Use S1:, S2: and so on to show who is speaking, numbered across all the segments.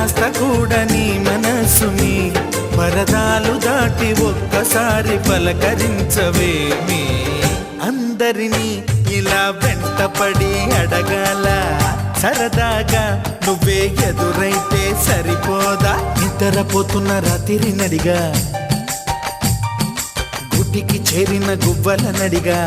S1: కాస్త కూడా నీ మనసుని పరదాలు దాటి ఒక్కసారి పలకరించవేమి అందరినీ ఇలా వెంటపడి అడగాల సరదాగా నువ్వే ఎదురైతే సరిపోదా నిద్రపోతున్న రాత్రి నడిగా గుటికి చేరిన గువ్వల నడిగా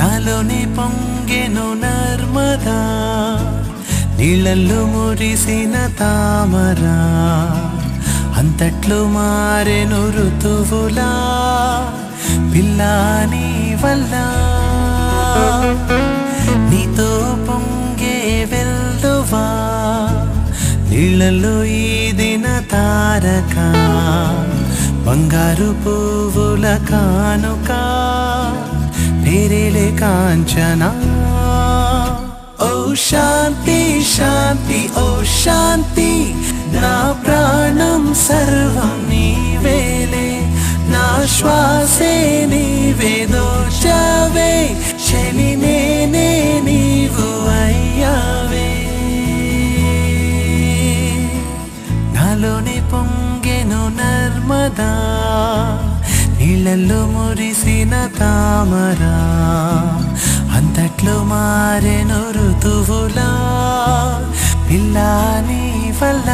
S2: నాలోనే పొంగెను నర్మదా నీళ్ళల్లో మురిసిన తామరా అంతట్లో మారెను ఋతువులా పిల్లా నీ వల్ల నీతో పొంగే వెల్లువా నీళ్ళల్లో ఈదిన తారక బంగారు పువ్వుల కానుక तेरेले कांचना ओ शांति शांति ओ शांति ना प्राणम सर्वं नीवेले ना श्वासे नीवे दोषवे शलिने नीवु अय्यावे नालोने पोंगेनु नर्मदा నీళ్ళల్లో మురిసిన తామరా అంతట్లో మారెను ఋతువులా పిల్లా నీ వల్ల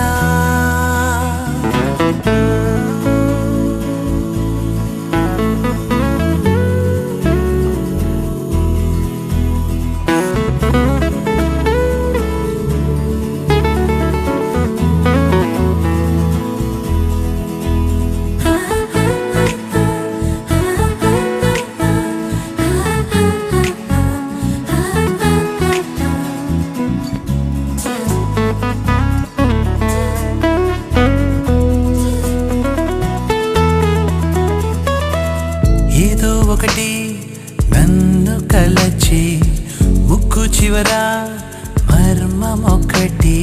S2: ఒకటి నన్ను కలచి ముక్కు చివర మర్మమొక్కటి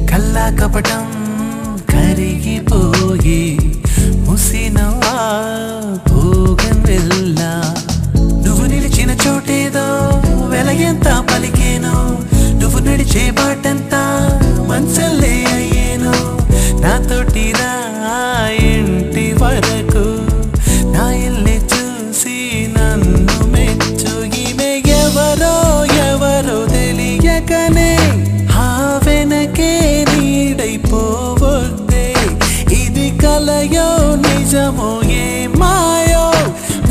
S2: కల్లా కపటం కరిగిపోయి ముసినవా భోగం వెళ్ళా నువ్వు నిలిచిన చోటేదో వెలగెంత పలికేను నువ్వు నడిచే బాటంతా మనసల్లే అయ్యేను నాతోటి రా ఇంటి వరకు నా ఇల్లే నన్ను మెచ్చు ఈమె ఎవరో ఎవరో తెలియకనే ఆ వెనకే నీడైపోవద్దే ఇది కలయో నిజమో ఏ మాయో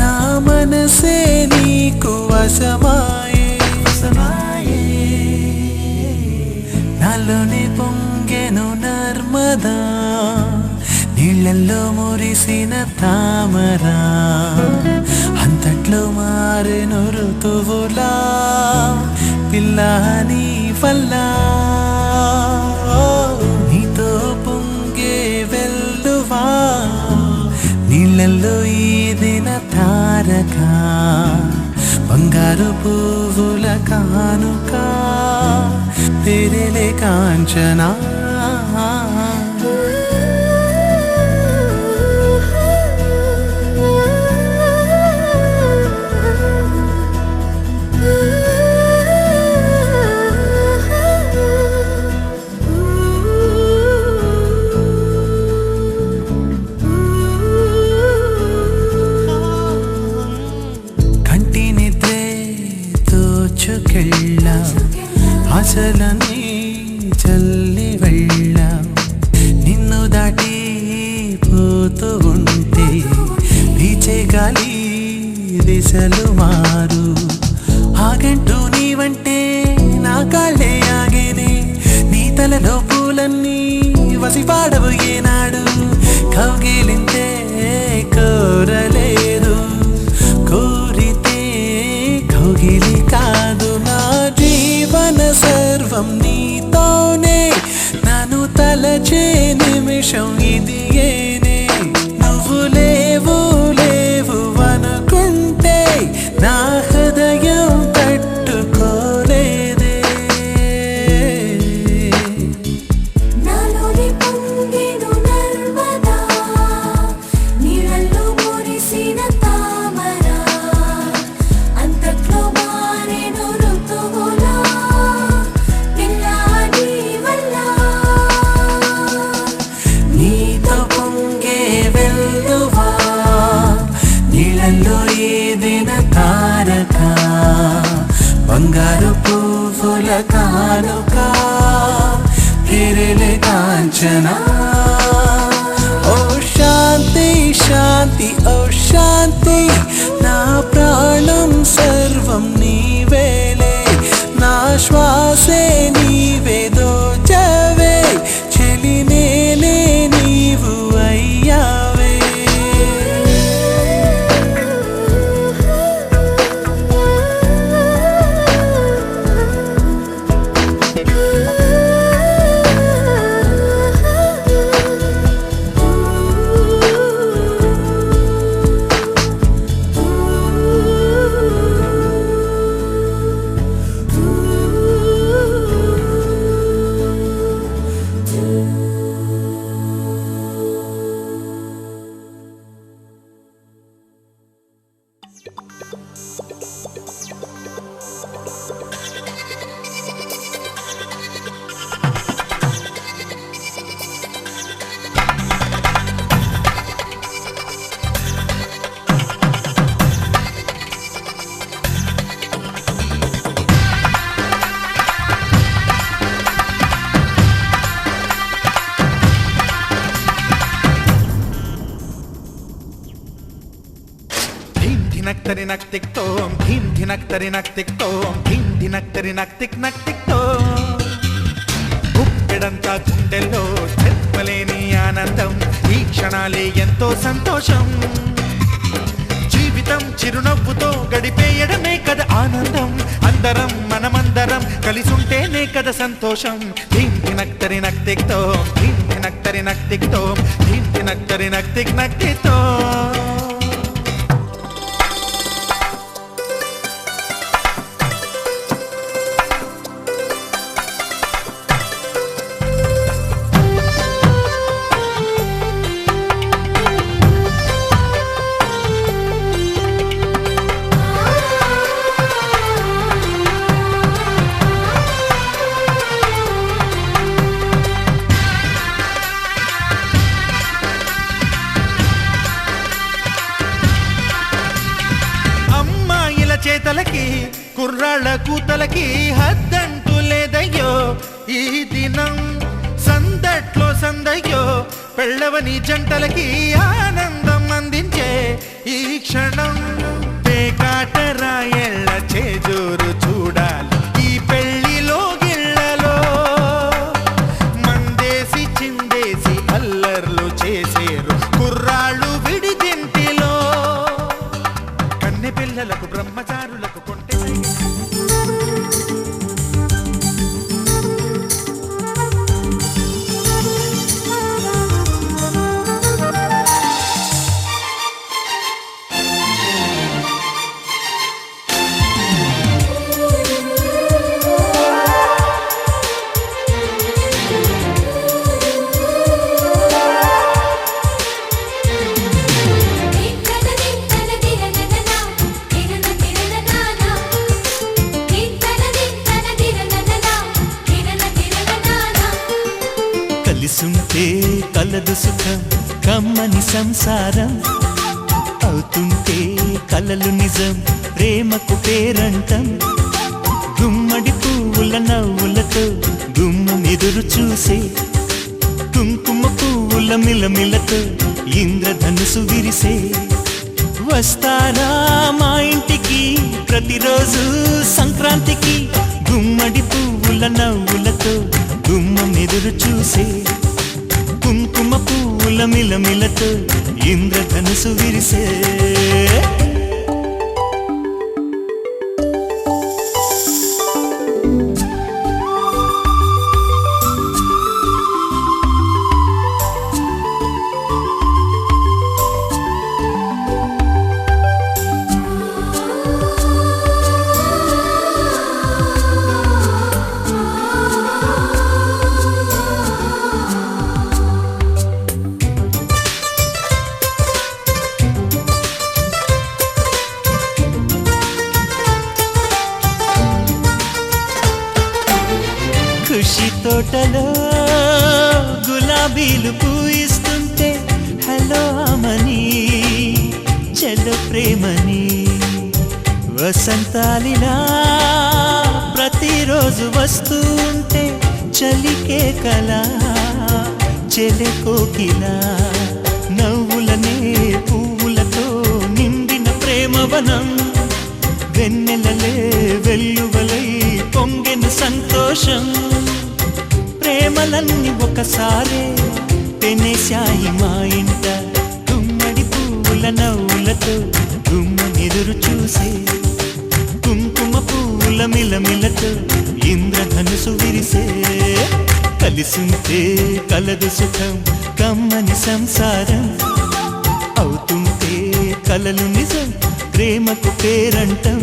S2: నా మనసే నీకు వశమాయే నాలోనే పొంగెను నర్మదా నీళ్ళల్లో మురిసిన తామరా అంతట్లో మారెను ఋతువులా పిల్లా నీ వల్ల నీతో పొంగే వెల్లువా నీళ్ళల్లో ఈదిన తారక బంగారు పువ్వుల కానుక తెరేలే కాంచనా ఆశలని కలలో పూలన్నీ వసిపాడవు ఏనాడు కౌగిలింతే కోరలేదు కోరితే కౌగిలి కాదు నా జీవన సర్వం నీతోనే నన్ను తలచే నిమిషం ఇది ఏనే నువ్వు లేవు లేవు అనుకుంటే నా హృదయం తట్టుకోలేదే
S3: నాలోని పొంగెను నర్మదా నీళ్ళల్లో మురిసిన తామర అంతట్లో మారెను ఋతువులా పిల్లాడి వల్ల
S2: నీతో పొంగే వెల్లువా నీళ్ళల్లో ఏదిన తారక బంగారు పువ్వుల కానుక ఎరెలే కాంచనా ఓ శాంతి శాంతి ఓ శాంతి నా ప్రాణం సర్వం నీవేలే నా శ్వాసే నీవే దోచవే చెలి నేనే నీవు అయ్యావే
S1: ధీం ధినక్తరి నక్తిక్తోం ధీం ధినక్తరి నక్తిక్తోం ధీం ధినక్తరి నక్తిక్తోం గుప్పెడంతా గుండెల్లో చెప్పలేని ఆనందం ఈ క్షణాలే ఎంతో సంతోషం జీవితం చిరునవ్వుతో గడిపేయడమే కదా ఆనందం అందరం మనమందరం కలిసుంటేనే కదా సంతోషం ధీం ధినక్తరి నక్తిక్తోం ధీం ధినక్తరి నక్తిక్తోం ధీం ధినక్తరి నక్తిక్తోం చేతలకి కుర్రాళ్ళ కూతలకి హద్దంటూ లేదయ్యో ఈ దినం సందట్లో సందయ్యో పెళ్ళవని జంటలకి ఆనందం అందించే ఈ క్షణం పేకాటరాయళ్ళ చేజోరు చూడాలి ఈ పెళ్లిలో గిళ్ళలో మందేసి చిందేసి అల్లర్లు చేసేరు కుర్రాళ్ళు విడిదింటిలో కన్నె పిల్లలకు బ్రహ్మచారులకు కొంటె
S2: కలిసుంటే కలదు సుఖం కమ్మని సంసారం అవుతుంటే కలలు నిజం ప్రేమకు పేరంటం గుమ్మడి పువ్వుల నవ్వులతో గుమ్మం ఎదురు చూసే కుంకుమ పువ్వుల మిలమిలతో ఇంద్రధనుసు విరిసే వస్తారా మా ఇంటికి ప్రతిరోజు సంక్రాంతికి గుమ్మడి పువ్వుల నవ్వులతో గుమ్మం ఎదురు చూసే కుంకుమ పూల మిలమిలతో ఇంద్రధనుసు విరిసే ఖుషి తోటలో గులాబీలు పూయిస్తుంటే హలో అమని చెల్లో ప్రేమని వసంతాలిలా ప్రతిరోజు వస్తూ ఉంటే చలికే కలా చెలె కోకిలా నవ్వులనే పువ్వులతో నిండిన ప్రేమవనం వెన్నెలలే వెల్లువలై పొంగెను సంతోషం ప్రేమలన్నీ ఒకసారే పెనేశాయి మా ఇంట గుమ్మడి పువ్వుల నవ్వులతో గుమ్మెదురు చూసే కుంకుమ పువ్వుల మిలమిలతో ఇంద్రధనుసు విరిసే కలిసుంటే కలదు సుఖం కమ్మని సంసారం అవుతుంటే కలలు నిజం ప్రేమకు పేరంటం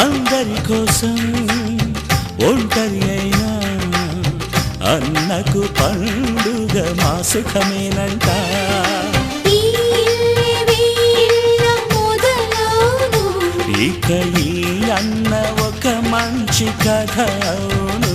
S2: అందరి కోసం ఒంటరి అయినా అన్నకు పండుగ మా సుఖమేనంట ఇక ఈ అన్న ఒక మంచి కథ అవును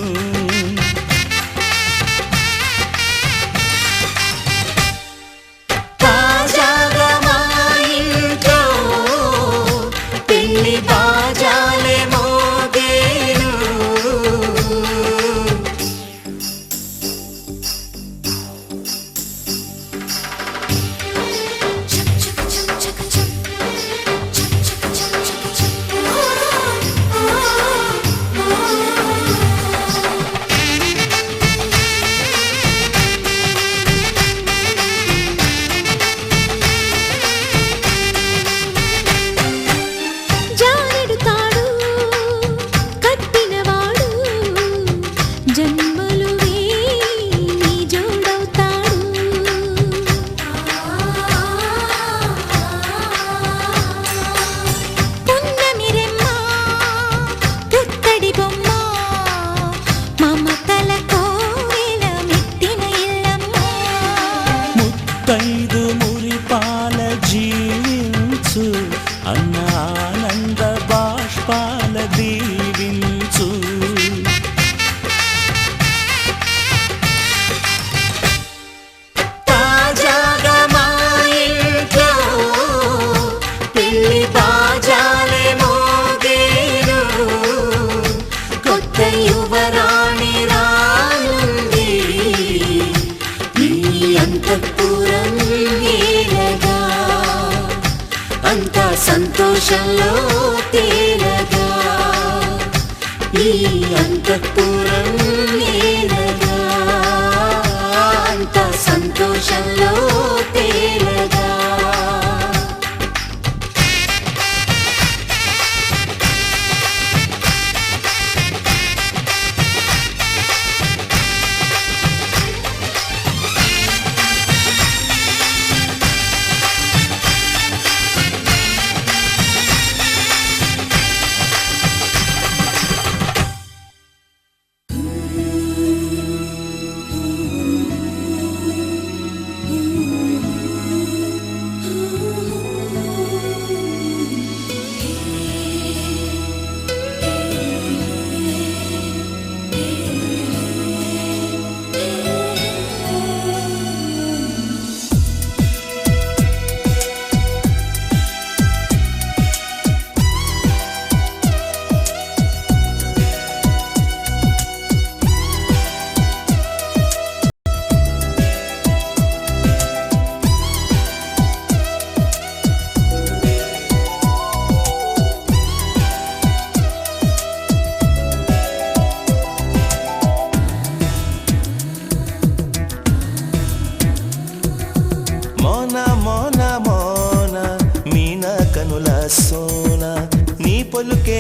S4: సంతోషంలో తేలగా ఈ అంతఃపురం ఏలగా అంత సంతోషంలో తేలగా
S2: సోన నీ పలుకే